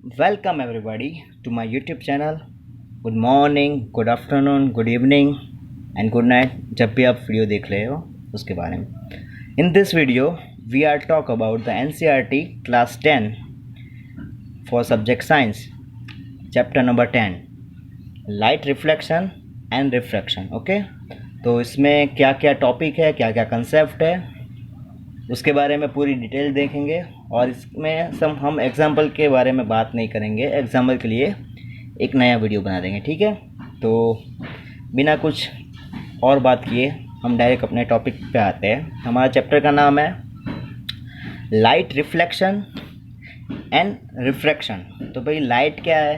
Welcome everybody to my YouTube channel. Good morning, good afternoon, good evening and good night जब भी आप video देख रहे हो उसके बारे में. In this video we are talk about the NCERT class 10 for subject science chapter number 10 light reflection and refraction. Okay, तो इसमें क्या क्या टॉपिक है, क्या क्या कंसेप्ट है, उसके बारे में पूरी डिटेल देखेंगे. और इसमें सब हम एग्जाम्पल के बारे में बात नहीं करेंगे, एग्जाम्पल के लिए एक नया वीडियो बना देंगे. ठीक है, तो बिना कुछ और बात किए हम डायरेक्ट अपने टॉपिक पे आते हैं. हमारा चैप्टर का नाम है लाइट रिफ्लेक्शन एंड रिफ्रैक्शन. तो भाई लाइट क्या है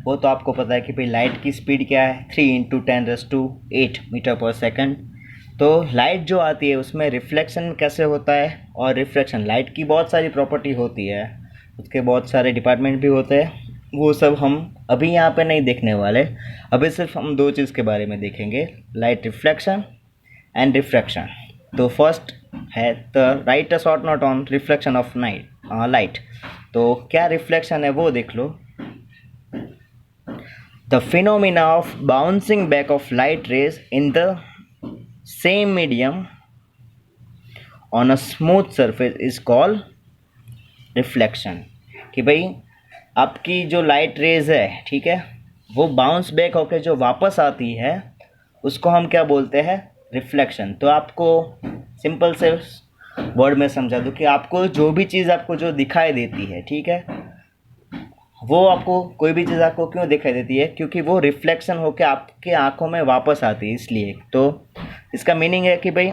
वो तो आपको पता है कि भाई लाइट की स्पीड क्या है, 3 × 10⁸ मीटर पर सेकंड. तो लाइट जो आती है उसमें रिफ्लेक्शन कैसे होता है और रिफ्रैक्शन. लाइट की बहुत सारी प्रॉपर्टी होती है, उसके बहुत सारे डिपार्टमेंट भी होते हैं, वो सब हम अभी यहाँ पे नहीं देखने वाले. अभी सिर्फ हम दो चीज़ के बारे में देखेंगे, लाइट रिफ्लेक्शन एंड रिफ्रैक्शन. तो फर्स्ट है the write a short note on reflection of light. तो क्या रिफ्लेक्शन है वो देख लो. The phenomena of bouncing back of light rays in the same medium on a smooth surface is called reflection. कि भाई आपकी जो लाइट रेज है, ठीक है, वो बाउंस बैक होकर जो वापस आती है उसको हम क्या बोलते हैं, रिफ्लेक्शन. तो आपको सिंपल से वर्ड में समझा दूँ कि आपको जो भी चीज़ आपको जो दिखाई देती है, ठीक है, वो आपको कोई भी चीज़ आपको क्यों दिखाई देती है, क्योंकि वो रिफ्लेक्शन होकर आपके आंखों में वापस आती है. इसलिए तो इसका मीनिंग है कि भाई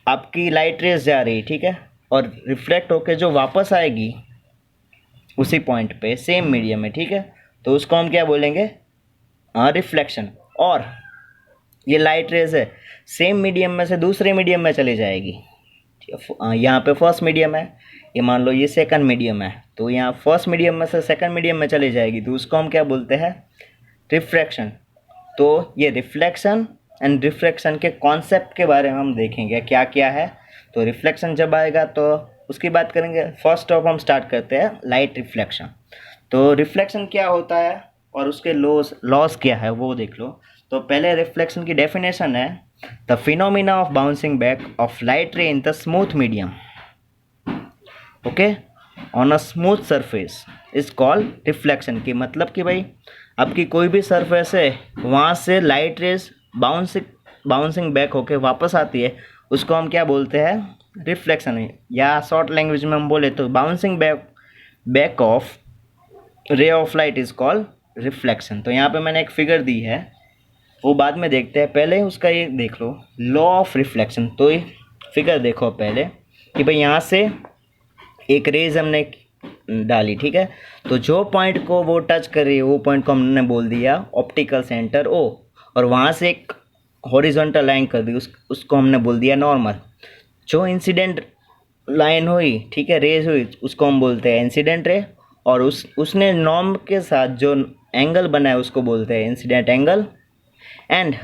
आपकी लाइट रेज जा रही है, ठीक है, और रिफ्लेक्ट होकर जो वापस आएगी उसी पॉइंट पे सेम मीडियम में, ठीक है, तो उसको हम क्या बोलेंगे, रिफ्लेक्शन. और ये लाइट रेज है सेम मीडियम में से दूसरे मीडियम में चली जाएगी. यहाँ पे फर्स्ट मीडियम है, ये मान लो ये सेकंड मीडियम है, तो यहाँ फर्स्ट मीडियम में से सेकंड मीडियम में चली जाएगी, तो उसको हम क्या बोलते हैं, रिफ्रैक्शन. तो ये रिफ्लेक्शन एंड रिफ्रैक्शन के कॉन्सेप्ट के बारे में हम देखेंगे क्या क्या है. तो रिफ्लेक्शन जब आएगा तो उसकी बात करेंगे. फर्स्ट ऑफ हम स्टार्ट करते हैं लाइट रिफ्लेक्शन. तो रिफ्लेक्शन क्या होता है और उसके लॉस क्या है वो देख लो. तो पहले रिफ्लेक्शन की डेफिनेशन है the phenomena of bouncing back of light रे in the smooth medium, okay, on a smooth surface is called reflection. की मतलब कि भाई आपकी कोई भी सरफेस है वहाँ से लाइट रेज बाउंसिंग बैक होके वापस आती है, उसको हम क्या बोलते हैं, रिफ्लेक्शन है. या शॉर्ट लैंग्वेज में हम बोले तो bouncing back of ray of light is called reflection. तो यहाँ पे मैंने एक फिगर दी है, वो बाद में देखते हैं, पहले उसका ये देख लो लॉ ऑफ रिफ्लेक्शन. तो ये फिगर देखो पहले कि भाई यहाँ से एक रेज हमने डाली, ठीक है, तो जो पॉइंट को वो टच कर रही है वो पॉइंट को हमने बोल दिया ऑप्टिकल सेंटर ओ, और वहाँ से एक हॉरिजॉन्टल लाइन कर दी, उसको हमने बोल दिया नॉर्मल. जो इंसिडेंट लाइन हुई, ठीक है, रेज हुई, उसको हम बोलते हैं इंसिडेंट रे, और उसने नॉर्म के साथ जो एंगल बनाया उसको बोलते हैं इंसिडेंट एंगल. एंड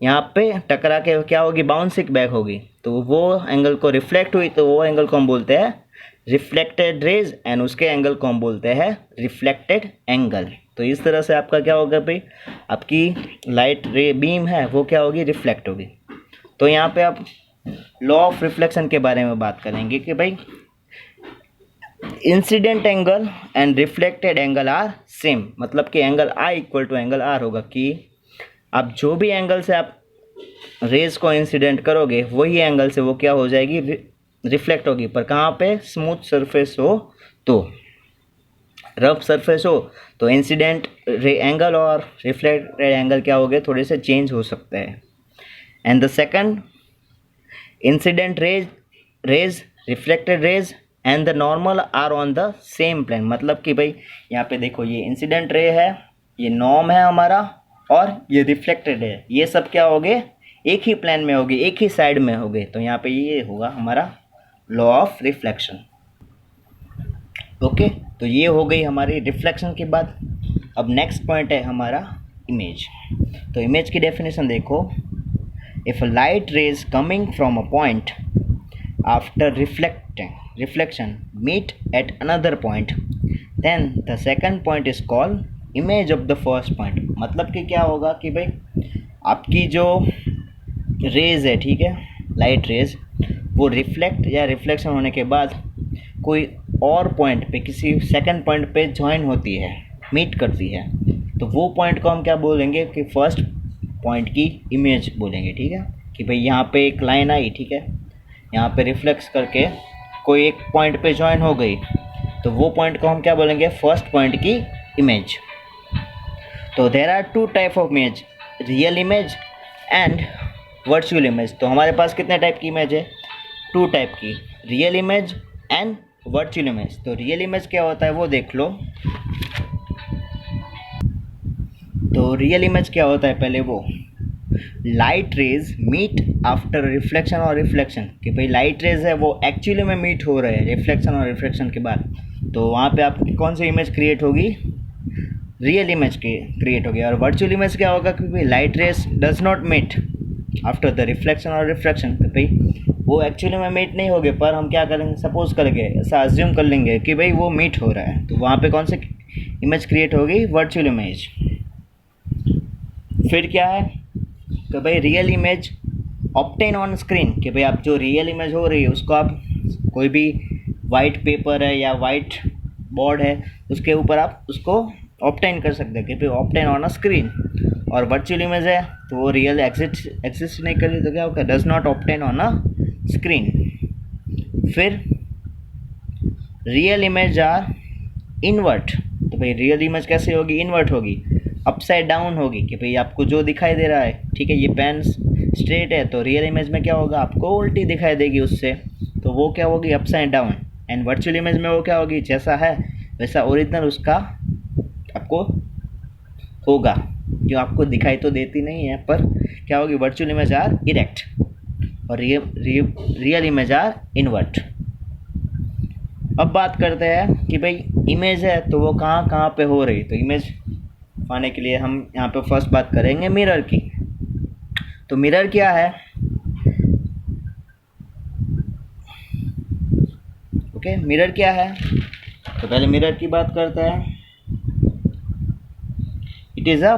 यहाँ पे टकरा के क्या होगी, बाउंसिंग बैक होगी, तो वो एंगल को रिफ्लेक्ट हुई, तो वो एंगल को हम बोलते हैं रिफ्लेक्टेड रेज, एंड उसके एंगल को हम बोलते हैं रिफ्लेक्टेड एंगल. तो इस तरह से आपका क्या होगा भाई, आपकी लाइट रे बीम है वो क्या होगी, रिफ्लेक्ट होगी. तो यहाँ पे आप लॉ ऑफ रिफ्लेक्शन के बारे में बात करेंगे कि भाई incident angle and reflected angle are same. मतलब कि angle I equal to angle R होगा, कि आप जो भी एंगल से आप रेज को इंसिडेंट करोगे वही एंगल से वो क्या हो जाएगी, रिफ्लेक्ट होगी. पर कहाँ पे, स्मूथ सरफेस हो तो, रफ सरफेस हो तो इंसिडेंट एंगल और रिफ्लेक्टेड एंगल क्या हो गए, थोड़े से चेंज हो सकते हैं. And the second incident rays reflected rays and the normal are on the same plane. मतलब कि भाई यहाँ पे देखो ये इंसिडेंट रे है, ये नॉर्म है हमारा, और ये रिफ्लेक्टेड है, ये सब क्या हो गए, एक ही प्लेन में होगी, एक ही साइड में हो गए. तो यहाँ पे ये होगा हमारा लॉ ऑफ रिफ्लेक्शन. ओके, तो ये हो गई हमारी रिफ्लेक्शन की बात. अब नेक्स्ट पॉइंट है हमारा इमेज. तो इमेज की डेफिनेशन देखो, if a light rays coming from a point after reflection meet at another point, then the second point is called image of the first point. मतलब कि क्या होगा कि भाई आपकी जो रेज है, ठीक है, लाइट रेज, वो रिफ्लेक्ट या रिफ्लेक्शन होने के बाद कोई और पॉइंट पे, किसी सेकंड पॉइंट पे ज्वाइन होती है, मीट करती है, तो वो पॉइंट को हम क्या बोलेंगे कि फर्स्ट पॉइंट की इमेज बोलेंगे। ठीक है, कि भाई यहाँ पे एक लाइन आई, ठीक है, यहाँ पे रिफ्लेक्स करके कोई एक पॉइंट पे ज्वाइन हो गई, तो वो पॉइंट को हम क्या बोलेंगे, फर्स्ट पॉइंट की इमेज। तो there are two type of image, real image and virtual image. तो हमारे पास कितने टाइप की इमेज है, टू टाइप की, real image and virtual image. तो रियल इमेज क्या होता है वो देख लो। तो रियल इमेज क्या होता है, पहले वो light rays meet after reflection और रिफ्लेक्शन, कि भाई लाइट रेज है वो एक्चुअली में मीट हो रहे हैं रिफ्लेक्शन और रिफ्लेक्शन के बाद, तो वहाँ पे आपकी कौन सी इमेज क्रिएट होगी, रियल इमेज की क्रिएट होगी। और वर्चुअल इमेज क्या होगा, क्योंकि light rays does not meet after the reflection और रिफ्लेक्शन, तो भाई वो एक्चुअली में मीट नहीं होगे, पर हम क्या करेंगे, सपोज करेंगे, ऐसा अज्यूम कर लेंगे कि भाई वो मीट हो रहा है, तो वहाँ पे कौन सी इमेज क्रिएट होगी, वर्चुअल इमेज। फिर क्या है कि भाई real image obtain on screen, कि भाई आप जो रियल इमेज हो रही है उसको आप कोई भी वाइट पेपर है या वाइट बोर्ड है उसके ऊपर आप उसको ऑब्टेन कर सकते हैं, कि भाई ऑब्टेन ऑन अ स्क्रीन। और वर्चुअल इमेज है तो वो रियल एग्जिस्ट नहीं करी, तो क्या होगा, does not obtain on a screen. फिर रियल इमेज आर इनवर्ट, तो भाई रियल इमेज कैसे होगी, इनवर्ट होगी, अपसाइड डाउन होगी, कि भाई आपको जो दिखाई दे रहा है, ठीक है, ये पेन स्ट्रेट है, तो रियल इमेज में क्या होगा, आपको उल्टी दिखाई देगी उससे, तो वो क्या होगी, upside down. And virtual image में वो क्या होगी, जैसा है वैसा ओरिजिनल उसका आपको होगा, जो आपको दिखाई तो देती नहीं है, पर क्या होगी, वर्चुअल इमेज आर इरेक्ट और रियल इमेज आर इनवर्ट। अब बात करते हैं कि भाई इमेज है तो वो कहाँ कहाँ पे हो रही, तो इमेज पाने के लिए हम यहाँ पे फर्स्ट बात करेंगे मिरर की। तो मिरर क्या है, ओके, मिरर क्या है, तो पहले मिरर की बात करते हैं। इट इज़ अ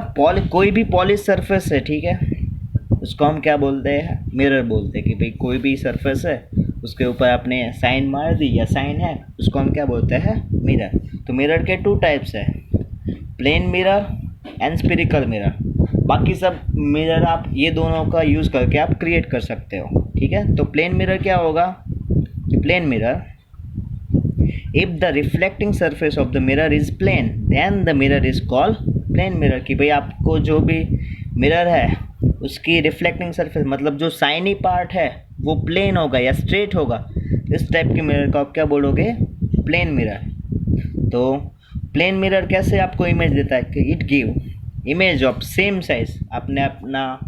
कोई भी पॉलिश सरफेस है, ठीक है, उसको हम क्या बोलते हैं, मिरर बोलते हैं, कि भाई कोई भी सरफेस है उसके ऊपर आपने साइन मार दी या साइन है, उसको हम क्या बोलते हैं, मिरर। तो मिरर के टू टाइप्स है, plane mirror and spherical mirror. बाकी सब मिरर आप ये दोनों का यूज़ करके आप क्रिएट कर सकते हो, ठीक है। तो प्लेन मिरर क्या होगा, plane mirror, if the reflecting surface of the mirror is plane then the mirror is called plane mirror, कि भाई आपको जो भी मिरर है उसकी रिफ्लेक्टिंग सरफेस, मतलब जो साइनी पार्ट है वो प्लेन होगा या स्ट्रेट होगा, इस टाइप के मिरर को आप क्या बोलोगे, प्लेन मिरर। तो प्लेन मिरर कैसे आपको इमेज देता है, कि it give image of same size. आपने अपना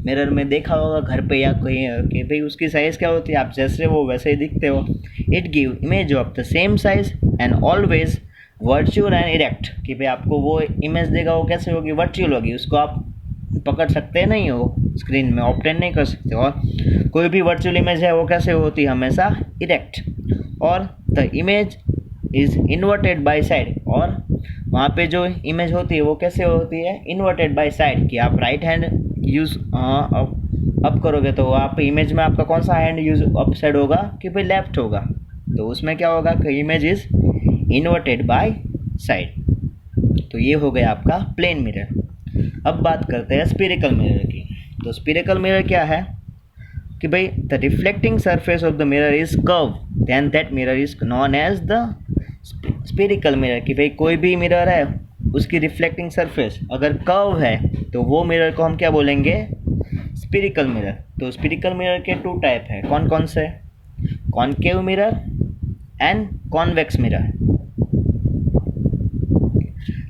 मिरर में देखा होगा घर पे या कहीं, कि भाई उसकी साइज़ क्या होती है, आप जैसे वो वैसे ही दिखते हो। It give image of the same size and always virtual and erect, कि भाई आपको वो इमेज देगा वो कैसे होगी, वर्चुअल होगी, उसको आप पकड़ सकते नहीं हो स्क्रीन में, ऑब्टेन नहीं कर सकते। और कोई भी वर्चुअल इमेज है वो कैसे होती है, हमेशा इरेक्ट। और the image is inverted by side, और वहाँ पे जो इमेज होती है वो कैसे होती है, इन्वर्टेड बाय साइड, कि आप राइट हैंड यूज़ अप करोगे तो आप इमेज में आपका कौन सा हैंड यूज़ अप साइड होगा, कि भाई लेफ्ट होगा, तो उसमें क्या होगा कि image is inverted by side. तो ये हो गया आपका प्लेन मिरर। अब बात करते हैं स्फेरिकल मिरर की। तो स्फेरिकल मिरर क्या है, कि भाई the reflecting surface of the mirror is curve then that mirror is known as the spherical mirror, कि भाई कोई भी मिरर है उसकी रिफ्लेक्टिंग सरफेस अगर कर्व है तो वो मिरर को हम क्या बोलेंगे, स्फेरिकल मिरर। तो स्फेरिकल मिरर के टू टाइप है, कौन कौन से, concave mirror and convex mirror.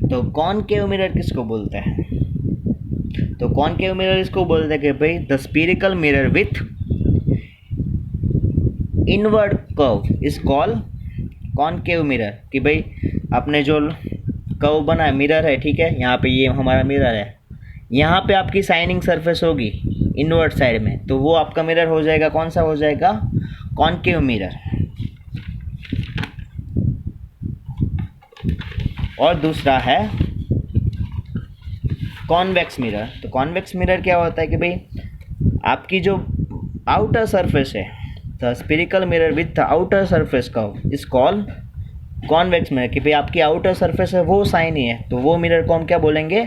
तो कॉनकेव मिरर किसको बोलते हैं, तो कॉनकेव मिरर इसको बोलते हैं कि भाई the spherical mirror with inward curve is called concave mirror, कि भाई आपने जो कर्व बना है मिरर है, ठीक है, यहाँ पे ये हमारा मिरर है, यहाँ पे आपकी साइनिंग सरफेस होगी इनवर्ड साइड में, तो वो आपका मिरर हो जाएगा, कौन सा हो जाएगा, कॉनकेव मिरर। और दूसरा है कॉन्वेक्स मिरर। तो कॉन्वेक्स मिरर क्या होता है कि भाई आपकी जो आउटर सरफेस है, the spherical mirror with the outer surface curve is called convex mirror, कि भाई आपकी आउटर सरफेस है वो साइनी है, तो वो मिरर को हम क्या बोलेंगे,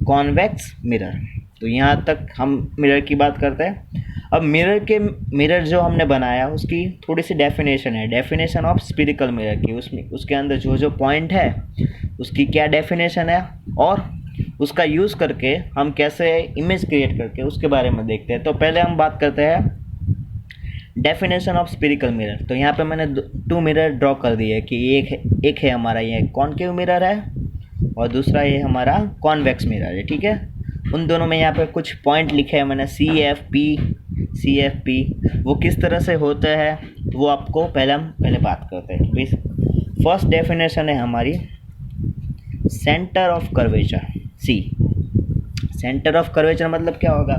कॉन्वेक्स मिरर। तो यहाँ तक हम मिरर की बात करते हैं। अब मिरर जो हमने बनाया उसकी थोड़ी सी डेफिनेशन है, डेफिनेशन ऑफ स्फेरिकल मिरर की। उसमें उसके अंदर जो जो पॉइंट है उसकी क्या डेफिनेशन है और उसका यूज़ करके हम कैसे इमेज क्रिएट करके उसके बारे में देखते हैं। तो पहले हम बात करते हैं डेफिनेशन ऑफ स्फेरिकल मिरर। तो यहाँ पे मैंने 2 मिरर ड्रॉ कर दिए है कि एक है हमारा ये कॉनकेव मिरर है और दूसरा ये हमारा कॉन्वेक्स मिरर है, ठीक है। उन दोनों में यहाँ पे कुछ पॉइंट लिखे हैं मैंने, सी एफ पी। वो किस तरह से होता है वो आपको पहले बात करते हैं। फर्स्ट डेफिनेशन है हमारी centre of curvature, C. Centre of curvature मतलब क्या होगा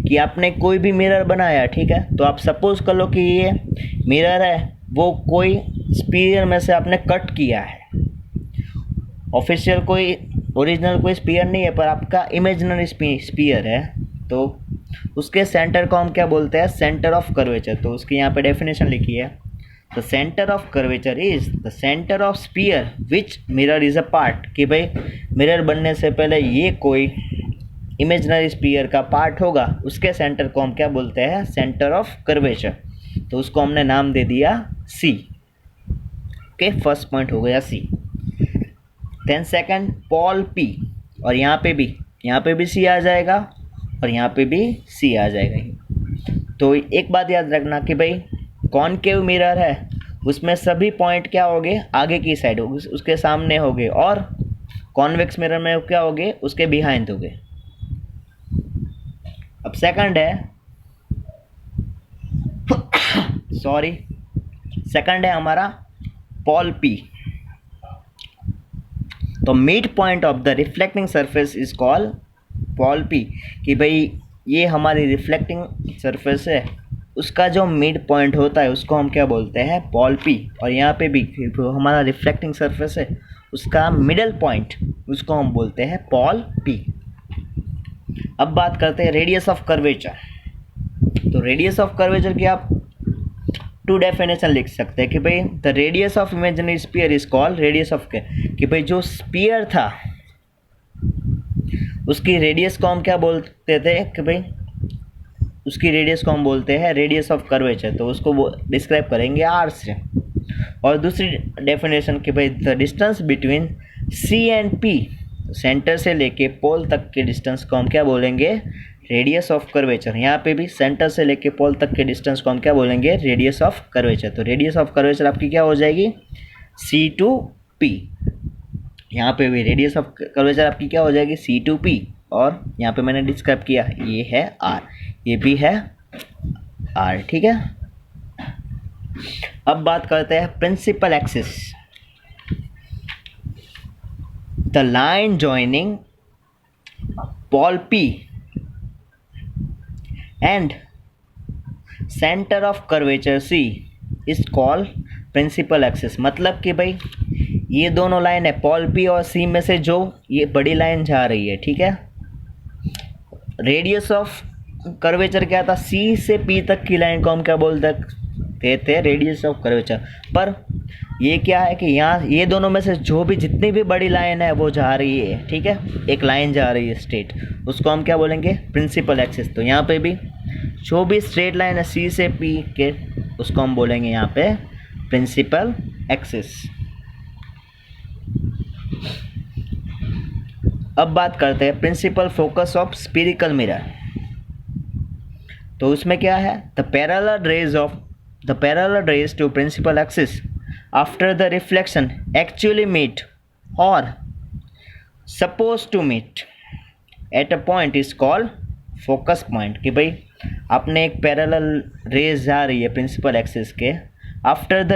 कि आपने कोई भी मिरर बनाया, ठीक है, तो आप सपोज कर लो कि ये मिरर है वो कोई स्पीयर में से आपने कट किया है। ऑफिशियल कोई ओरिजिनल कोई स्पीयर नहीं है पर आपका इमेजिनरी स्पीयर है, तो उसके सेंटर को हम क्या बोलते हैं, सेंटर ऑफ कर्वेचर। तो उसकी यहाँ पे डेफिनेशन लिखी है, the centre of curvature is the centre of sphere which mirror is a part. कि भाई मिरर बनने से पहले ये कोई इमेजिनरी स्पीयर का पार्ट होगा, उसके सेंटर को हम क्या बोलते हैं, सेंटर ऑफ कर्वेचर। तो उसको हमने नाम दे दिया सी। ओके, फर्स्ट पॉइंट हो गया सी। देन सेकंड पॉल पी, और यहाँ पे भी सी आ जाएगा और यहाँ पे भी सी आ जाएगा। तो एक बात याद रखना कि भाई कॉनकेव मिरर है उसमें सभी पॉइंट क्या होंगे, आगे की साइड होगी, उसके सामने होंगे, और कॉन्वेक्स मिरर में क्या होंगे, उसके बिहाइंड होंगे। अब सेकंड है हमारा पॉल पी। तो mid point of the reflecting surface is called Paul P. कि भाई ये हमारी रिफ्लेक्टिंग सरफेस है, उसका जो मिड पॉइंट होता है उसको हम क्या बोलते हैं, पॉल पी। और यहाँ पे भी हमारा रिफ्लेक्टिंग सरफेस है, उसका मिडल पॉइंट उसको हम बोलते हैं पॉल पी। अब बात करते हैं रेडियस ऑफ कर्वेचर। तो रेडियस ऑफ कर्वेचर की आप 2 डेफिनेशन लिख सकते हैं कि भाई the radius of imaginary sphere is called radius of, कि भाई जो स्पीयर था उसकी रेडियस को हम क्या बोलते थे, कि भाई उसकी रेडियस को हम बोलते हैं रेडियस ऑफ कर्वेचर। तो उसको वो डिस्क्राइब करेंगे आर से। और दूसरी डेफिनेशन कि भाई the distance between C and P, centre से लेके पोल तक के डिस्टेंस को हम क्या बोलेंगे, रेडियस ऑफ कर्वेचर। यहाँ पे भी सेंटर से लेके पोल तक के डिस्टेंस को हम क्या बोलेंगे, रेडियस ऑफ कर्वेचर। तो रेडियस ऑफ कर्वेचर आपकी क्या हो जाएगी, सी टू पी। यहाँ पे भी रेडियस ऑफ कर्वेचर आपकी क्या हो जाएगी, सी टू पी। और यहाँ पे मैंने डिस्क्राइब किया ये है आर, ये भी है आर, ठीक है। अब बात करते हैं principal axis. The line joining pole P and centre of curvature C is called principal axis. मतलब कि भाई ये दोनों लाइन है, पॉल पी और सी में से जो ये बड़ी लाइन जा रही है, ठीक है। रेडियस ऑफ कर्वेचर क्या था, सी से पी तक की लाइन को हम क्या बोलते थे, रेडियस ऑफ कर्वेचर। पर ये क्या है कि यहाँ ये दोनों में से जो भी जितनी भी बड़ी लाइन है वो जा रही है, ठीक है, एक लाइन जा रही है स्ट्रेट, उसको हम क्या बोलेंगे, प्रिंसिपल एक्सिस। तो यहाँ पे भी जो भी स्ट्रेट लाइन है सी से पी के, उसको हम बोलेंगे यहाँ पे प्रिंसिपल एक्सिस। अब बात करते हैं principal focus of spherical mirror. तो उसमें क्या है, the parallel rays to principal axis after the reflection actually meet or suppose to meet at a point is called focus point. कि भाई आपने एक पैरेलल रेज जा रही है प्रिंसिपल एक्सिस के, आफ्टर द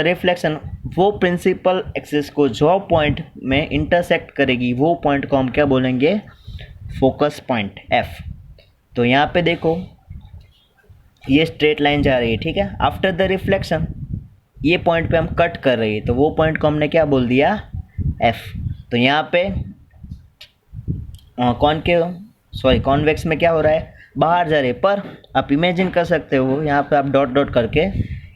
रिफ्लेक्शन वो प्रिंसिपल एक्सिस को जो पॉइंट में इंटरसेक्ट करेगी वो पॉइंट को हम क्या बोलेंगे, फोकस पॉइंट एफ। तो यहाँ पे देखो ये स्ट्रेट लाइन जा रही है, ठीक है। आफ्टर द रिफ्लेक्शन ये पॉइंट पे हम कट कर रही है, तो वो पॉइंट को हमने क्या बोल दिया, एफ। तो यहाँ पे कॉन्वेक्स में क्या हो रहा है, बाहर जा रहे, पर आप इमेजिन कर सकते हो यहाँ पे आप डॉट डॉट करके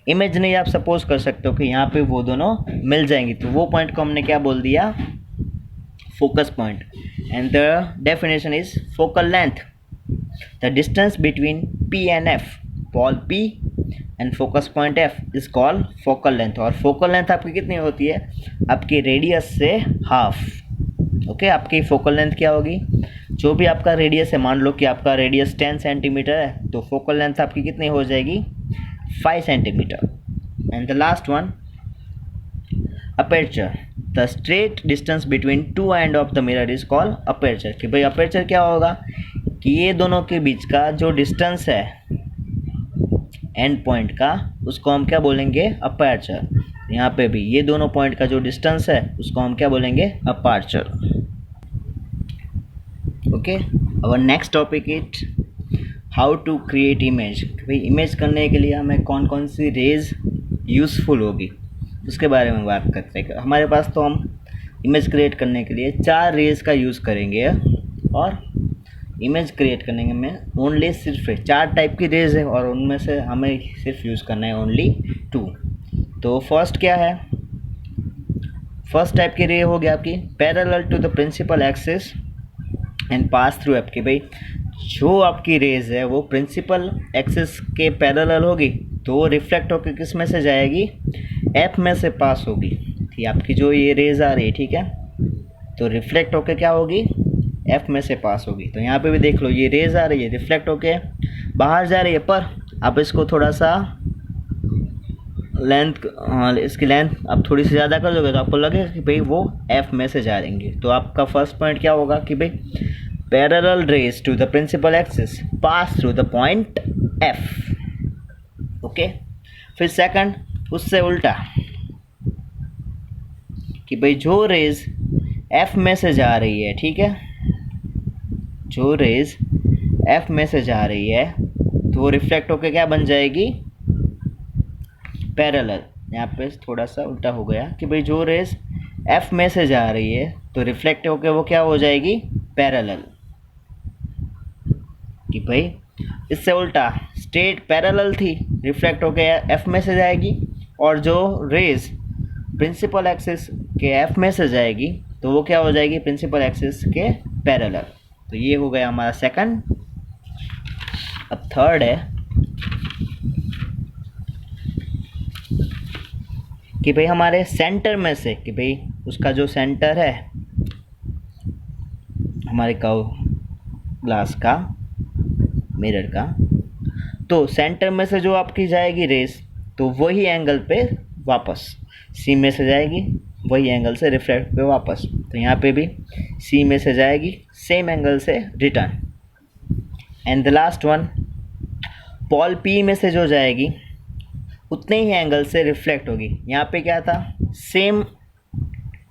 इमेजिनरी आप सपोज कर सकते हो कि यहाँ पे वो दोनों मिल जाएंगी, तो वो पॉइंट को हमने क्या बोल दिया, focus point. And the definition is focal length, the distance between P and F, ball P and focus point F is called focal length. और फोकल लेंथ आपकी कितनी होती है, आपकी रेडियस से हाफ। ओके, आपकी फोकल लेंथ क्या होगी, जो भी आपका रेडियस है, मान लो कि आपका रेडियस 10 सेंटीमीटर है, तो फोकल लेंथ आपकी कितनी हो जाएगी, 5 centimetre. And the last one, aperture, the straight distance between two end of the mirror is called aperture. कि भाई अपर्चर क्या होगा, कि ये दोनों के बीच का जो डिस्टेंस है एंड पॉइंट का, उसको हम क्या बोलेंगे, अपर्चर। यहाँ पे भी ये दोनों पॉइंट का जो डिस्टेंस है उसको हम क्या बोलेंगे, aperture. Okay, our next topic is how to create image. भाई इमेज करने के लिए हमें कौन कौन सी रेज यूज़फुल होगी उसके बारे में बात करते हैं। हमारे पास तो हम इमेज क्रिएट करने के लिए 4 रेज का यूज़ करेंगे, और इमेज क्रिएट करने में ओनली सिर्फ 4 टाइप की रेज है, और उनमें से हमें सिर्फ यूज़ करना है ओनली 2। तो फर्स्ट क्या है, फर्स्ट टाइप की रे होगी आपकी parallel to the principal axis and pass through F. की भाई जो आपकी रेज है वो प्रिंसिपल एक्सिस के पैरेलल होगी, तो वो रिफ्लेक्ट होकर किस में से जाएगी, एफ में से पास होगी। ठीक, आपकी जो ये रेज आ रही है, ठीक है, तो रिफ्लेक्ट होकर क्या होगी, एफ में से पास होगी। तो यहाँ पे भी देख लो, ये रेज आ रही है, रिफ्लेक्ट होके बाहर जा रही है, पर आप इसको थोड़ा सा लेंथ, इसकी लेंथ आप थोड़ी सी ज़्यादा कर दोगे तो आपको लगेगा कि भाई वो एफ में से जा रहेंगे। तो आपका फर्स्ट पॉइंट क्या होगा कि भाई parallel rays to the principal axis pass through the point F. Okay, फिर सेकंड उससे उल्टा, कि भाई जो रेज एफ में से जा रही है, ठीक है, जो रेज एफ में से जा रही है, तो वो रिफ्लेक्ट होकर क्या बन जाएगी, पैरेलल। यहाँ पे थोड़ा सा उल्टा हो गया कि भाई जो रेज एफ में से जा रही है, तो रिफ्लेक्ट होकर वो क्या हो जाएगी, पैरेलल। कि भाई इससे उल्टा, स्ट्रेट पैरेलल थी, रिफ्लेक्ट होकर एफ में से जाएगी, और जो रेज प्रिंसिपल एक्सिस के एफ में से जाएगी, तो वो क्या हो जाएगी, प्रिंसिपल एक्सिस के पैरेलल। तो ये हो गया हमारा सेकंड। अब थर्ड है कि भाई हमारे सेंटर में से, कि भाई उसका जो सेंटर है हमारे ग्लास का, मिरर का, तो सेंटर में से जो आपकी जाएगी रेस, तो वही एंगल पे वापस सी में से जाएगी, वही एंगल से रिफ्लेक्ट पे वापस। तो यहाँ पे भी सी में से जाएगी, सेम एंगल से return. And the last one, Paul P में से जो जाएगी उतने ही एंगल से रिफ्लेक्ट होगी। यहाँ पे क्या था, सेम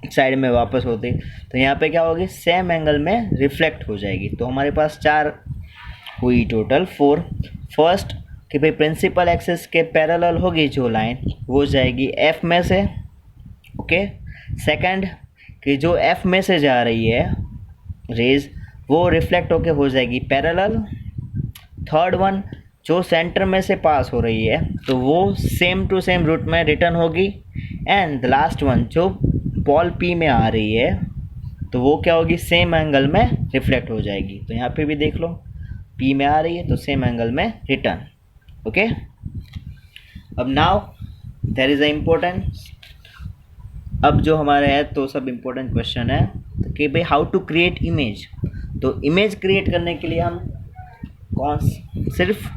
साइड में वापस होती, तो यहाँ पे क्या होगी, सेम एंगल में रिफ्लेक्ट हो जाएगी। तो हमारे पास 4 हुई टोटल 4। फर्स्ट कि भाई प्रिंसिपल एक्सिस के पैरेलल होगी जो लाइन, वो जाएगी एफ में से। ओके, सेकंड कि जो एफ में से जा रही है रेज, वो रिफ्लेक्ट होके हो जाएगी पैरेलल। थर्ड वन, जो सेंटर में से पास हो रही है, तो वो सेम टू सेम रूट में रिटर्न होगी। एंड द लास्ट वन, जो बॉल पी में आ रही है, तो वो क्या होगी, सेम एंगल में रिफ्लेक्ट हो जाएगी। तो यहाँ पे भी देख लो, पी में आ रही है तो सेम एंगल में रिटर्न। ओके, अब now there is a important, अब जो हमारे है तो सब इम्पोर्टेंट क्वेश्चन है तो कि भाई हाउ टू क्रिएट इमेज। तो इमेज क्रिएट करने के लिए हम सिर्फ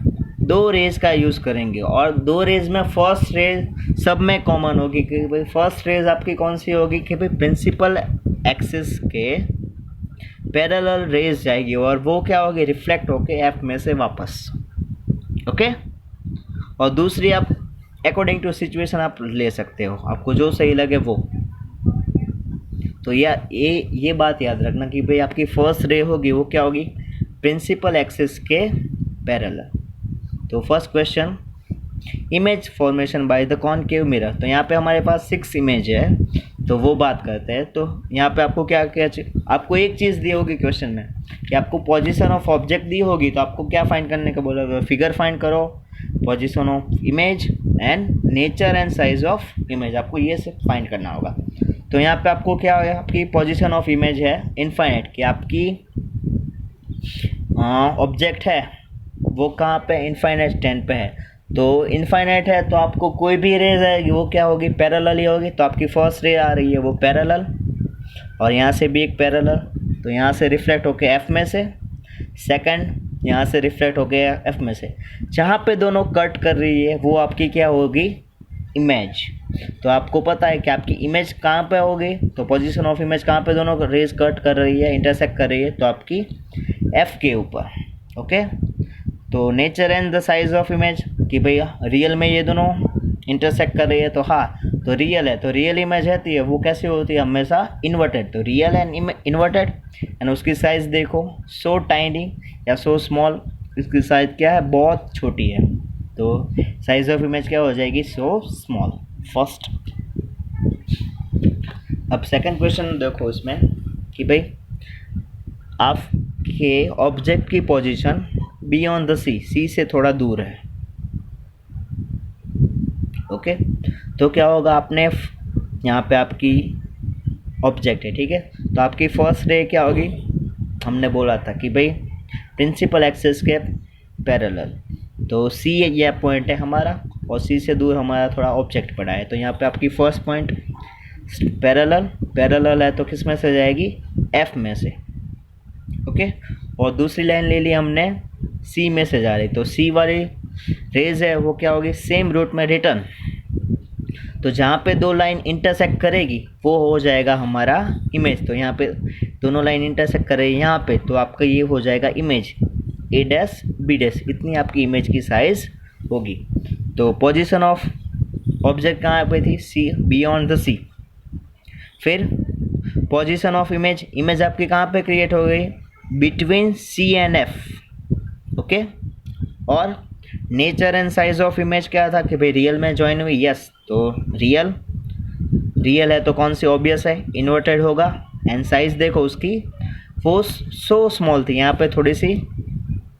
2 रेज का यूज़ करेंगे, और 2 रेज में फर्स्ट रेज सब में कॉमन होगी। कि भाई फर्स्ट रेज आपकी कौन सी होगी, कि भाई प्रिंसिपल एक्सिस के पैरेलल रेज जाएगी, और वो क्या होगी, रिफ्लेक्ट होके एफ में से वापस। ओके, और दूसरी आप अकॉर्डिंग टू सिचुएशन आप ले सकते हो, आपको जो सही लगे वो। तो ये बात याद रखना कि भाई आपकी फर्स्ट रे होगी वो क्या होगी, प्रिंसिपल एक्सिस के पैरेलल। तो first question, image formation by the concave mirror. तो यहाँ पे हमारे पास 6 इमेज है, तो वो बात करते हैं। तो यहाँ पे आपको क्या क्या आपको एक चीज़ दी होगी क्वेश्चन में कि आपको पोजीशन ऑफ ऑब्जेक्ट दी होगी, तो आपको क्या फाइंड करने का बोला होगा, फिगर फाइंड करो, position of image and nature and size of image, आपको ये सब फाइंड करना होगा। तो यहाँ पे आपको क्या है, आपकी पोजीशन ऑफ इमेज है इनफाइनाइट, कि आपकी ऑब्जेक्ट है वो कहाँ पे, इनफाइनाइट स्टैंड पे है। तो इनफाइनाइट है तो आपको कोई भी रेज आएगी वो क्या होगी, पैरेलल ही होगी। तो आपकी फर्स्ट रे आ रही है वो पैरेलल, और यहाँ से भी एक पैरेलल, तो यहाँ से रिफ्लेक्ट होके एफ में से, सेकंड यहाँ से रिफ्लेक्ट हो गया एफ में से, जहाँ पे दोनों कट कर रही है वो आपकी क्या होगी, इमेज। तो आपको पता है कि आपकी इमेज कहाँ पे होगी, तो पोजीशन ऑफ इमेज कहाँ पे दोनों रेज कट कर रही है, इंटरसेक्ट कर रही है, तो आपकी एफ के ऊपर। ओके, तो nature and the size of image, कि भैया रियल में ये दोनों इंटरसेक्ट कर रही है, तो हाँ तो रियल है, तो रियल इमेज है, तो ये वो कैसे होती है, हमेशा इन्वर्टेड। तो रियल एंड इन्वर्टेड, एंड उसकी साइज़ देखो सो टाइनी या सो स्मॉल, इसकी साइज़ क्या है, बहुत छोटी है। तो साइज ऑफ इमेज क्या हो जाएगी, सो स्मॉल फर्स्ट। अब सेकंड क्वेश्चन देखो इसमें कि भाई आपके ऑब्जेक्ट की पोजीशन बियॉन्ड द सी, सी से थोड़ा दूर है। ओके, तो क्या होगा, आपने यहाँ पे आपकी ऑब्जेक्ट है, ठीक है, तो आपकी फर्स्ट रे क्या होगी, हमने बोला था कि भाई प्रिंसिपल एक्सिस के पैरेलल, तो सी ये पॉइंट है हमारा, और सी से दूर हमारा थोड़ा ऑब्जेक्ट पड़ा है। तो यहाँ पे आपकी फर्स्ट पॉइंट पैरेलल है, तो किस में से जाएगी, एफ में से। ओके, और दूसरी लाइन ले ली हमने सी में से जा रही, तो सी वाली रेज है वो क्या होगी, सेम रूट में रिटर्न। तो जहाँ पे दो लाइन इंटरसेक्ट करेगी वो हो जाएगा हमारा इमेज। तो यहाँ पे दोनों लाइन इंटरसेक्ट कर रही है यहाँ पे, तो आपका ये हो जाएगा इमेज, ए डैश बी डैश, इतनी आपकी इमेज की साइज होगी। तो पोजीशन ऑफ ऑब्जेक्ट कहाँ पे थी, सी, बियॉन्ड द सी। फिर पोजीशन ऑफ इमेज, इमेज आपकी कहाँ पे क्रिएट हो गई, between C and F. Okay, और nature and size of image क्या था कि भाई रियल में ज्वाइन हुई, यस, तो रियल है तो कौन सी ऑब्वियस है, इन्वर्टेड होगा। एंड साइज देखो उसकी वो सो स्मॉल थी, यहाँ पे थोड़ी सी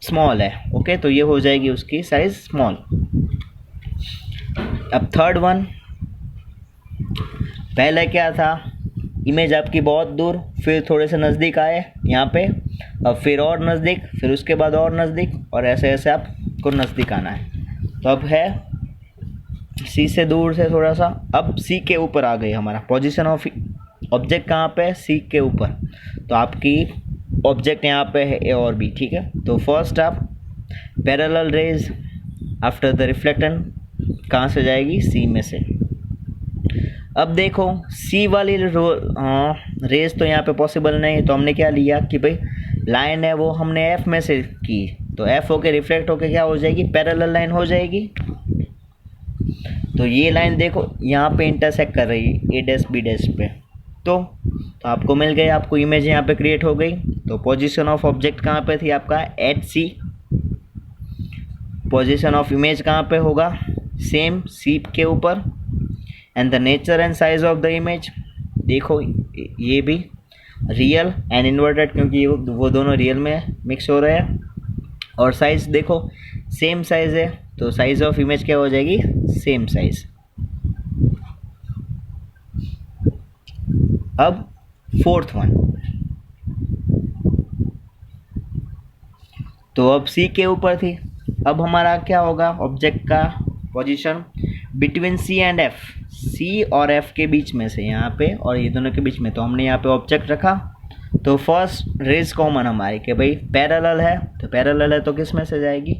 स्मॉल है। ओके, तो ये हो जाएगी उसकी साइज स्मॉल। अब थर्ड वन, पहले क्या था, इमेज आपकी बहुत दूर, फिर थोड़े से नज़दीक आए यहाँ पे, अब फिर और नज़दीक, फिर उसके बाद और नज़दीक, और ऐसे ऐसे आपको नज़दीक आना है। तो अब है सी से दूर से थोड़ा सा, अब सी के ऊपर आ गई हमारा पोजीशन ऑफ ऑब्जेक्ट, कहाँ पे, सी के ऊपर। तो आपकी ऑब्जेक्ट यहाँ पे है ए और बी, ठीक है। तो फर्स्ट आप पैरेलल रेज आफ्टर द रिफ्लेक्टन कहाँ से जाएगी, सी में से। अब देखो सी वाली रेज तो यहाँ पे पॉसिबल नहीं, तो हमने क्या लिया कि भाई लाइन है वो हमने एफ में से की, तो एफ होके रिफ्लेक्ट होके क्या हो जाएगी, पैरेलल लाइन हो जाएगी। तो ये लाइन देखो यहाँ पे इंटरसेक्ट कर रही है ए डैश बी डैश पे, तो आपको मिल गई, आपको इमेज यहाँ पे क्रिएट हो गई। तो पोजीशन ऑफ ऑब्जेक्ट कहाँ पे थी आपका, at C. Position of image कहाँ पे होगा, सेम सी के ऊपर। And the nature and size of the image, देखो ये भी रियल एंड इन्वर्टेड, क्योंकि वो दोनों रियल में मिक्स हो रहे हैं। और साइज देखो सेम साइज है, तो साइज ऑफ इमेज क्या हो जाएगी, सेम साइज। अब फोर्थ वन, तो अब सी के ऊपर थी, अब हमारा क्या होगा, ऑब्जेक्ट का position between C and F, C और एफ के बीच में से, यहाँ पे और ये दोनों के बीच में। तो हमने यहाँ पे ऑब्जेक्ट रखा, तो फर्स्ट रेज कॉमन हमारी कि भाई पैरेलल है, तो पैरेलल है तो किस में से जाएगी,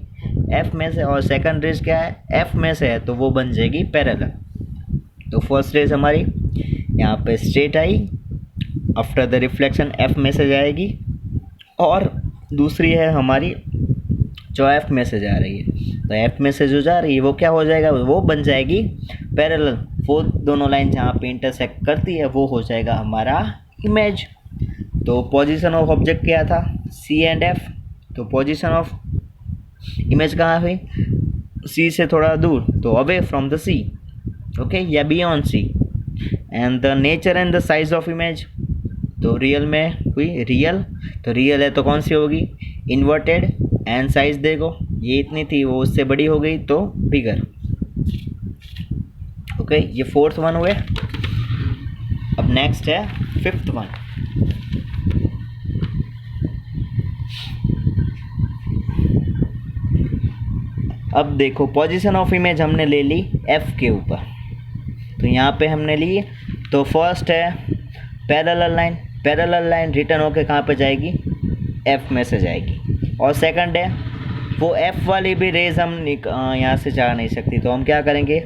एफ में से। और सेकंड रेज क्या है, एफ में से है, तो वो बन जाएगी पैरेलल। तो फर्स्ट रेज हमारी यहाँ पे straight I, after the reflection F में से जाएगी, और दूसरी है हमारी जो एफ में से जा रही है, तो एफ में से जो जा रही है वो क्या हो जाएगा, वो बन जाएगी पैरेलल। वो दोनों लाइन जहाँ पे इंटरसेक्ट करती है वो हो जाएगा हमारा इमेज। तो पोजीशन ऑफ ऑब्जेक्ट क्या था, सी एंड एफ। तो पोजीशन ऑफ इमेज कहाँ हुई, सी से थोड़ा दूर, तो away from the C, okay, या beyond C. And the nature and the size of image, तो रियल में हुई रियल, तो रियल है तो कौन सी होगी, इन्वर्टेड। एंड साइज देखो ये इतनी थी, वो उससे बड़ी हो गई तो बिगर, ओके। ये फोर्थ वन हुए। अब नेक्स्ट है फिफ्थ वन। अब देखो पोजीशन ऑफ इमेज हमने ले ली एफ के ऊपर, तो यहाँ पे हमने ली, तो फर्स्ट है parallel line. Parallel line return होके कहाँ पे जाएगी, एफ में से जाएगी। और सेकंड है वो एफ वाली भी रेज हम यहाँ से जा नहीं सकती, तो हम क्या करेंगे,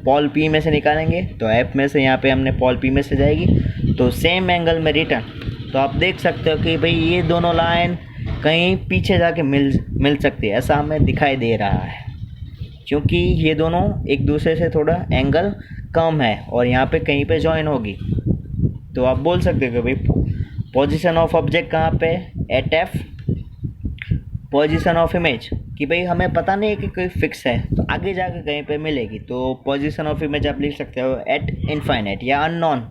पॉल पी में से निकालेंगे, तो एफ में से यहाँ पे हमने पॉल पी में से जाएगी, तो सेम एंगल में रिटर्न। तो आप देख सकते हो कि भाई ये दोनों लाइन कहीं पीछे जाके मिल सकती है, ऐसा हमें दिखाई दे रहा है, क्योंकि ये दोनों एक दूसरे से थोड़ा एंगल कम है और यहाँ पे कहीं पे जॉइन होगी। तो आप बोल सकते हो कि भाई पोजीशन ऑफ ऑब्जेक्ट कहाँ पे, at F. Position of image कि भाई हमें पता नहीं है कि कोई फिक्स है, तो आगे जाकर कहीं पे मिलेगी, तो पोजीशन ऑफ इमेज आप लिख सकते हो एट इनफाइनाइट या unknown.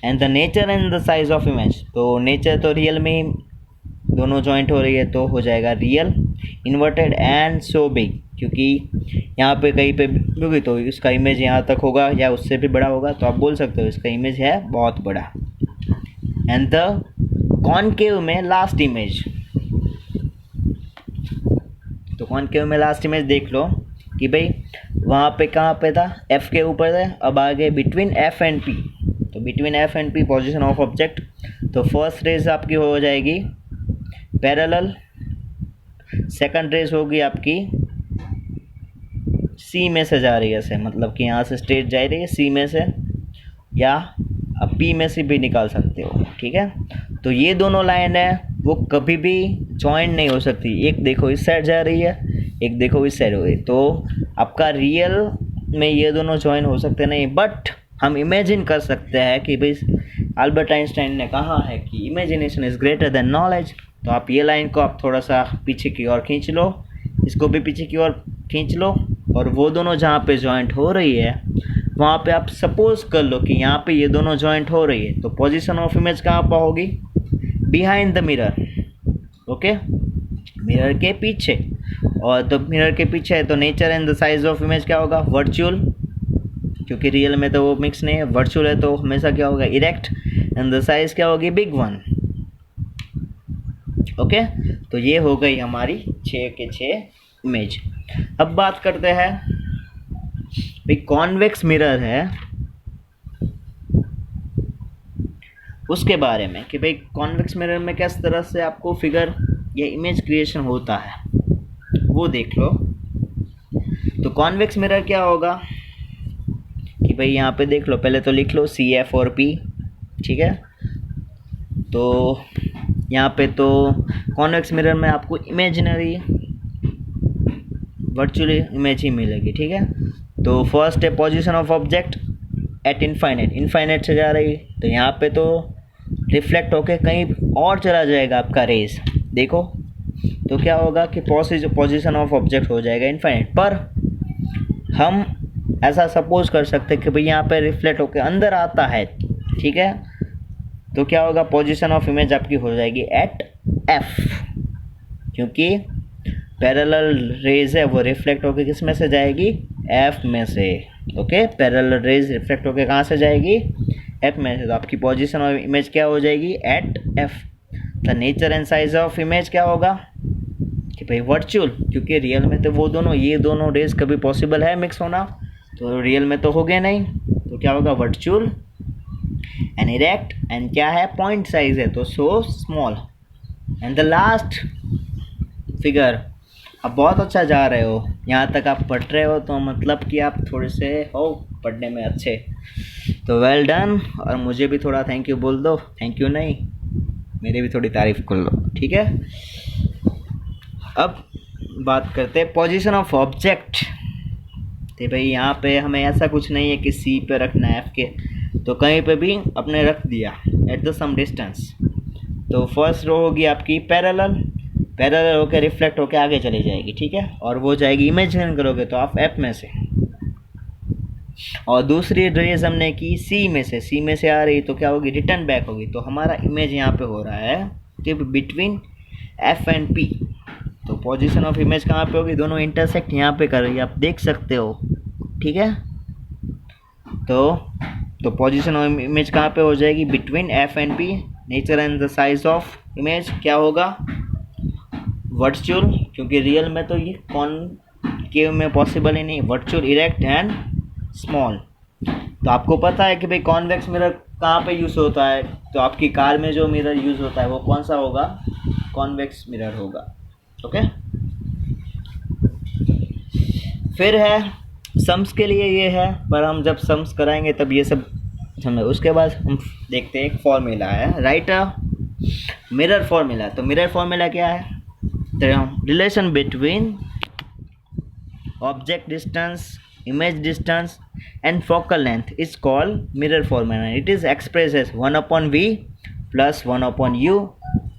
And the nature and the size of image, तो नेचर तो रियल में ही दोनों जॉइंट हो रही है, तो हो जाएगा real inverted and so big, क्योंकि यहाँ पे कहीं पे होगी तो इसका इमेज यहाँ तक होगा या उससे भी बड़ा होगा, तो आप बोल सकते हो इसका इमेज है बहुत बड़ा। एंड द कॉनकेव में लास्ट इमेज, तो कॉनकेव में लास्ट इमेज देख लो कि भाई वहाँ पे कहाँ पे था, एफ के ऊपर है। अब आगे बिटवीन एफ एंड पी, तो between F and P position of object, तो फर्स्ट रेज आपकी हो जाएगी पैरेलल, सेकंड रेज होगी आपकी सी में से जा रही है से, मतलब कि यहाँ से स्ट्रेट जा रही है सी में से, या आप पी में से भी निकाल सकते हो, ठीक है। तो ये दोनों लाइन है वो कभी भी जॉइन नहीं हो सकती, एक देखो इस साइड जा रही है, एक देखो इस साइड हो रही, तो आपका रियल में ये दोनों जॉइन हो सकते नहीं, बट हम इमेजिन कर सकते हैं कि भाई अल्बर्ट आइंस्टाइन ने कहा है कि imagination is greater than knowledge. तो आप ये लाइन को आप थोड़ा सा पीछे की ओर खींच लो, इसको भी पीछे की ओर खींच लो, और वो दोनों जहाँ पे जॉइंट हो रही है वहाँ पे आप सपोज कर लो कि यहाँ पे ये दोनों जॉइंट हो रही है, तो पोजीशन ऑफ इमेज कहाँ पर होगी, behind the mirror, okay, mirror के पीछे। और तो मिरर के पीछे है तो nature and the size of image क्या होगा, वर्चुअल, क्योंकि रियल में तो वो मिक्स नहीं है, वर्चुअल है तो हमेशा क्या होगा, इरेक्ट। एंड द साइज क्या होगी, बिग वन, ओके। तो ये हो गई हमारी 6 के 6 इमेज। अब बात करते हैं भाई कॉन्वेक्स मिरर है उसके बारे में, कि भाई कॉन्वेक्स मिरर में किस तरह से आपको फिगर या इमेज क्रिएशन होता है वो देख लो। तो कॉन्वेक्स मिरर क्या होगा कि भाई यहाँ पे देख लो, पहले तो लिख लो सी एफ और पी, ठीक है। तो यहाँ पे तो कॉन्वेक्स मिरर में आपको इमेजिनरी वर्चुअली इमेज ही मिलेगी, ठीक है। तो फर्स्ट है position of object at infinite, infinite से जा रही है, तो यहाँ पे तो रिफ्लेक्ट होके कहीं और चला जाएगा आपका रेज, देखो तो क्या होगा कि पोजीशन ऑफ ऑब्जेक्ट हो जाएगा इनफाइनाइट। पर हम ऐसा सपोज कर सकते हैं कि भाई यहाँ पे रिफ्लेक्ट होके अंदर आता है, ठीक है, तो क्या होगा, पोजीशन ऑफ इमेज आपकी हो जाएगी एट एफ, क्योंकि पैरेलल रेज है वो रिफ्लेक्ट होके किस में से जाएगी, एफ में से, ओके। पैरेलल रेज रिफ्लेक्ट होके कहाँ से जाएगी, एफ में से, तो आपकी पोजीशन ऑफ इमेज क्या हो जाएगी, at F. The nature and size of image क्या होगा कि भाई वर्चुअल, क्योंकि रियल में तो वो दोनों ये दोनों रेज कभी पॉसिबल है मिक्स होना, तो रियल में तो हो गया नहीं, तो क्या होगा वर्चुअल एंड इरेक्ट। एंड क्या है, पॉइंट साइज है तो so small. And the last figure, आप बहुत अच्छा जा रहे हो, यहाँ तक आप पढ़ रहे हो तो मतलब कि आप थोड़े से हो पढ़ने में अच्छे, तो वेल डन। और मुझे भी थोड़ा थैंक यू बोल दो, थैंक यू नहीं, मेरी भी थोड़ी तारीफ कर लो, ठीक है। अब बात करते हैं पोजीशन ऑफ ऑब्जेक्ट। तो भाई यहाँ पे हमें ऐसा कुछ नहीं है कि सी पे रखना है एफ के, तो कहीं पे भी अपने रख दिया एट द सम डिस्टेंस। तो फर्स्ट रो होगी आपकी पैरेलल, पैरेलल होकर रिफ्लेक्ट होकर आगे चली जाएगी, ठीक है, और वो जाएगी, इमेजिन करोगे तो आप एफ में से, और दूसरी रेज हमने की सी में से आ रही तो क्या होगी, रिटर्न बैक होगी। तो हमारा इमेज यहाँ पे हो रहा है कि बिटवीन एफ एंड पी। तो पोजीशन ऑफ इमेज कहाँ पे होगी, दोनों इंटरसेक्ट यहाँ पे कर रही है, आप देख सकते हो, ठीक है। तो पोजीशन ऑफ इमेज कहाँ पे हो जाएगी, between F and P. Nature and the size of image क्या होगा, वर्चुअल, क्योंकि रियल में तो ये कॉनकेव में पॉसिबल ही नहीं, वर्चुअल, इरेक्ट एंड स्मॉल। तो आपको पता है कि भाई कॉन्वेक्स मिरर कहाँ पे यूज़ होता है, तो आपकी कार में जो मिरर यूज़ होता है वो कौन सा होगा, कॉन्वेक्स मिरर होगा, ओके। फिर है सम्स के लिए ये है, पर हम जब सम्स कराएंगे तब ये सब समझ। उसके बाद हम देखते हैं एक फॉर्मूला है, राइट अ मिरर फॉर्मूला। तो मिरर फॉर्मूला क्या है, तो relation between object distance, image distance and focal length is called mirror formula. It is expressed as 1 upon v plus 1 upon u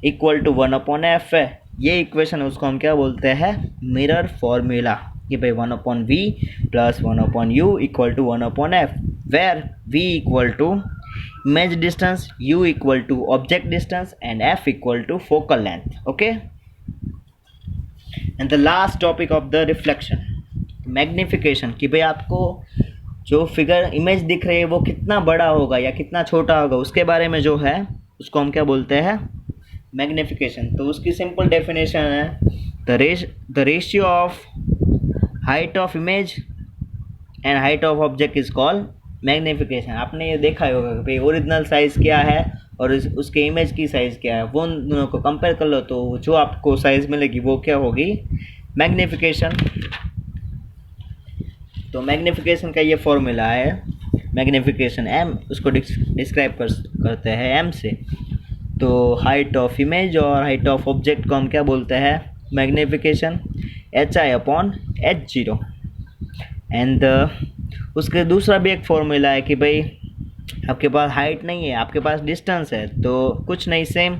equal to 1 upon f है। ये equation उसको हम क्या बोलते हैं, मिरर फॉर्मूला, कि भाई 1 upon v plus 1 upon u equal to 1 upon f, where v equal to image distance, u equal to object distance and f equal to focal length, okay. And the last topic of the reflection, magnification, कि भाई आपको जो figure image दिख रही है वो कितना बड़ा होगा या कितना छोटा होगा, उसके बारे में जो है उसको हम क्या बोलते हैं, मैग्निफिकेशन। तो उसकी सिंपल डेफिनेशन है the ratio of height of image and height of object is called magnification. आपने ये देखा ही होगा कि भाई ओरिजिनल साइज़ क्या है और उसके इमेज की साइज़ क्या है, वो दोनों को कंपेयर कर लो तो जो आपको साइज़ मिलेगी वो क्या होगी, मैग्निफिकेशन। तो मैग्निफिकेशन का ये फॉर्मूला है, मैग्निफिकेशन एम, उसको डिस्क्राइब करते हैं एम से। तो हाइट ऑफ इमेज और हाइट ऑफ ऑब्जेक्ट को हम क्या बोलते हैं, magnification, H I upon H zero. And उसके दूसरा भी एक फॉर्मूला है कि भाई आपके पास हाइट नहीं है, आपके पास डिस्टेंस है, तो कुछ नहीं, सेम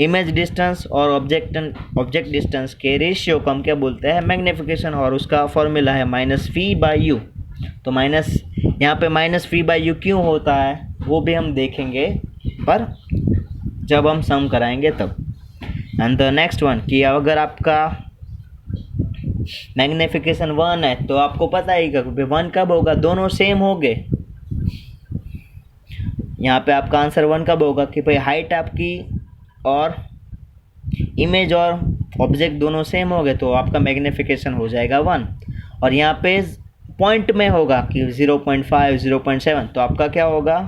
इमेज डिस्टेंस और ऑब्जेक्ट डिस्टेंस के रेशियो को हम क्या बोलते हैं, मैग्निफिकेशन, और उसका फॉर्मूला है माइनस फी बाई यू। तो माइनस, यहाँ पे माइनस फी बाई यू क्यों होता है वो भी हम देखेंगे, पर जब हम सम कराएंगे तब। एंड द नेक्स्ट वन, कि अगर आपका मैग्निफिकेशन 1 है तो आपको पता ही कि 1 कब होगा, दोनों सेम हो गए। यहाँ पे आपका आंसर 1 कब होगा, कि भाई हाइट आपकी और इमेज और ऑब्जेक्ट दोनों सेम हो गए तो आपका मैग्निफिकेशन हो जाएगा 1। और यहाँ पे पॉइंट में होगा कि 0.5, 0.7, तो आपका क्या होगा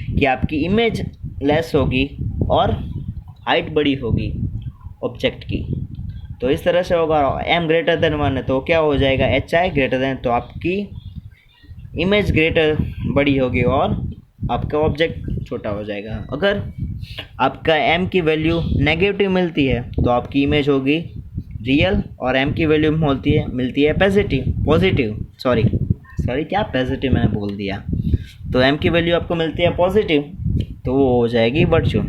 कि आपकी इमेज लेस होगी और हाइट बड़ी होगी ऑब्जेक्ट की। तो इस तरह से होगा। m ग्रेटर देन 1 है तो क्या हो जाएगा, एच आई ग्रेटर देन, तो आपकी इमेज ग्रेटर बड़ी होगी और आपका ऑब्जेक्ट छोटा हो जाएगा। अगर आपका m की वैल्यू नेगेटिव मिलती है तो आपकी इमेज होगी रियल, और m की वैल्यू मिलती है पॉजिटिव, सॉरी क्या पॉजिटिव मैंने बोल दिया, तो m की वैल्यू आपको मिलती है पॉजिटिव तो वो हो जाएगी वर्चुअल।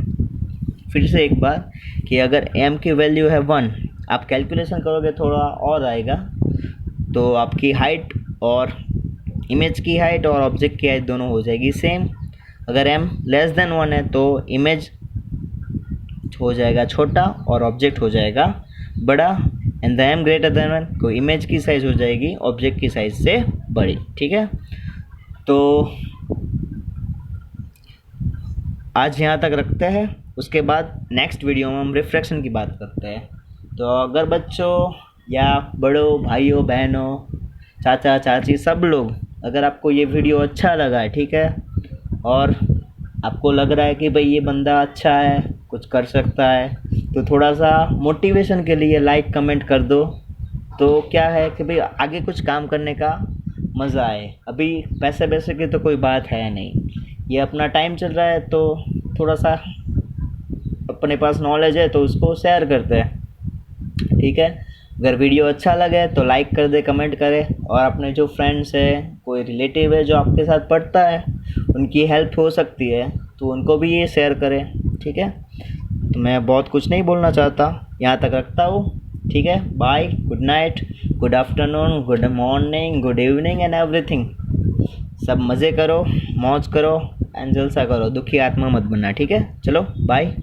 फिर से एक बार, कि अगर m की वैल्यू है 1, आप कैलकुलेशन करोगे थोड़ा और आएगा, तो आपकी हाइट और इमेज की हाइट और ऑब्जेक्ट की हाइट दोनों हो जाएगी सेम। अगर m लेस देन 1 है तो इमेज हो जाएगा छोटा और ऑब्जेक्ट हो जाएगा बड़ा। And the m greater than 1 को इमेज की साइज़ हो जाएगी ऑब्जेक्ट की साइज़ से बड़ी, ठीक है। तो आज यहाँ तक रखते हैं, उसके बाद नेक्स्ट वीडियो में हम रिफ्रैक्शन की बात करते हैं। तो अगर बच्चों या बड़ों, भाइयों, बहनों, चाचा चाची, सब लोग, अगर आपको ये वीडियो अच्छा लगा है, ठीक है, और आपको लग रहा है कि भाई ये बंदा अच्छा है, कुछ कर सकता है, तो थोड़ा सा मोटिवेशन के लिए लाइक कमेंट कर दो। तो क्या है कि भाई आगे कुछ काम करने का मज़ा आए। अभी पैसे वैसे की तो कोई बात है नहीं, ये अपना टाइम चल रहा है, तो थोड़ा सा अपने पास नॉलेज है तो उसको शेयर करते हैं, ठीक है। अगर वीडियो अच्छा लगे तो लाइक कर दे, कमेंट करें, और अपने जो फ्रेंड्स हैं, कोई रिलेटिव है जो आपके साथ पढ़ता है, उनकी हेल्प हो सकती है तो उनको भी ये शेयर करें, ठीक है। तो मैं बहुत कुछ नहीं बोलना चाहता, यहाँ तक रखता हूँ। ठीक है, bye, good night, good afternoon, good morning, good evening and everything. सब मज़े करो, मौज करो एंड जलसा करो, दुखी आत्मा मत बनना। ठीक है, चलो बाय।